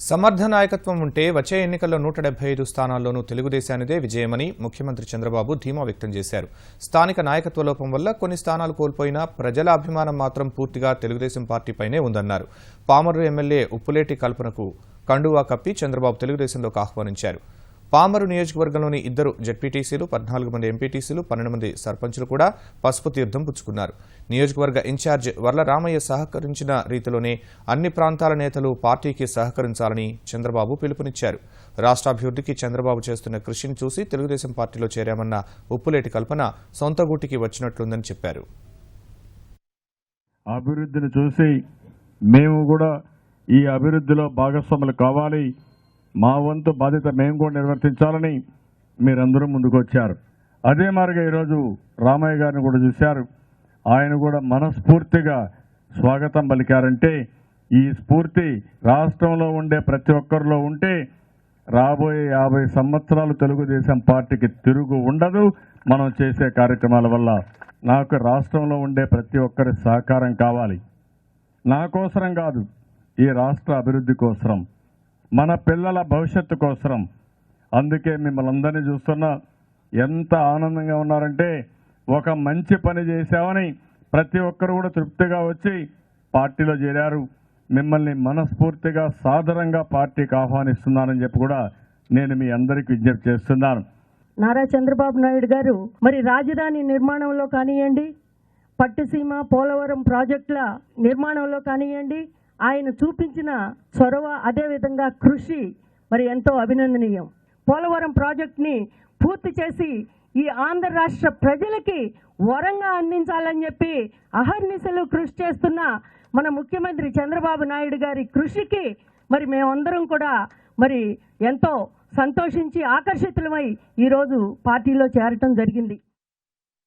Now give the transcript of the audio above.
సమర్థ నాయకత్వం ఉంటే వచ్చే ఎన్నికల్లో 175 స్థానాల్లోనూ తెలుగుదేశానిదే విజయమని ముఖ్యమంత్రి చంద్రబాబు ధీమా వ్యక్తం చేశారు. స్థానిక నాయకత్వ లోపం వల్ల కొన్ని స్థానాలు కోల్పోయినా ప్రజల అభిమానం మాత్రం పూర్తిగా తెలుగుదేశం పార్టీపైనే ఉందన్నారు. పామరు ఎమ్మెల్యే ఉప్పులేటి కల్పనకు కండువా కప్పి చంద్రబాబు తెలుగుదేశంలోకి ఆహ్వానించారు. పామరు నియోజకవర్గంలోని 2 జెడ్పీటీసీలు, 14 మంది ఎంపీటీసీలు, 12 మంది సర్పంచులు కూడా పసుపు తీర్థం పుచ్చుకున్నారు. నియోజకవర్గ ఇన్ఛార్జ్ వర్ల రామయ్య సహకరించిన రీతిలోనే అన్ని ప్రాంతాల నేతలు పార్టీకి సహకరించాలని చంద్రబాబు పిలుపునిచ్చారు. రాష్ట్రాభివృద్ధికి చంద్రబాబు చేస్తున్న కృషిని చూసి తెలుగుదేశం పార్టీలో చేరామన్న ఉప్పులేటి కల్పన సొంత గూటికి వచ్చినట్లుందని చెప్పారు. అభివృద్ధిని చూసి మేము కూడా ఈ అభివృద్ధిలో భాగస్వాములు కావాలి, మా వంతు బాధ్యత మేము కూడా నిర్వర్తించాలని మీరందరూ ముందుకు వచ్చారు. అదే మాదిరిగా ఈరోజు రామయ్య గారిని కూడా చూశారు. ఆయన కూడా మనస్ఫూర్తిగా స్వాగతం పలికారంటే ఈ స్ఫూర్తి రాష్ట్రంలో ఉండే ప్రతి ఒక్కరిలో ఉంటే రాబోయే 50 సంవత్సరాలు తెలుగుదేశం పార్టీకి తిరుగు ఉండదు. మనం చేసే కార్యక్రమాల వల్ల నాకు రాష్ట్రంలో ఉండే ప్రతి ఒక్కరి సహకారం కావాలి. నా కోసరం కాదు, ఈ రాష్ట్ర అభివృద్ధి కోసం, మన పిల్లల భవిష్యత్తు కోసం. అందుకే మిమ్మల్ని అందరినీ చూస్తున్నా ఎంత ఆనందంగా ఉన్నారంటే ఒక మంచి పని చేశామని ప్రతి ఒక్కరు కూడా తృప్తిగా వచ్చి పార్టీలో చేరారు. మిమ్మల్ని మనస్ఫూర్తిగా సాదరంగా పార్టీకి ఆహ్వానిస్తున్నానని చెప్పి కూడా నేను మీ అందరికీ విజ్ఞప్తి చేస్తున్నాను. నారా చంద్రబాబు నాయుడు గారు మరి రాజధాని నిర్మాణంలో కానివ్వండి, పట్టుసీమ పోలవరం ప్రాజెక్టుల నిర్మాణంలో కానివ్వండి, ఆయన చూపించిన చొరవ, అదేవిధంగా కృషి మరి ఎంతో అభినందనీయం. పోలవరం ప్రాజెక్టుని పూర్తి చేసి ఈ ఆంధ్ర రాష్ట్ర ప్రజలకి వరంగా అందించాలని చెప్పి అహర్నిశలు కృషి చేస్తున్న మన ముఖ్యమంత్రి చంద్రబాబు నాయుడు గారి కృషికి మరి మేమందరం కూడా మరి ఎంతో సంతోషించి ఆకర్షితులమై ఈరోజు పార్టీలో చేరటం జరిగింది.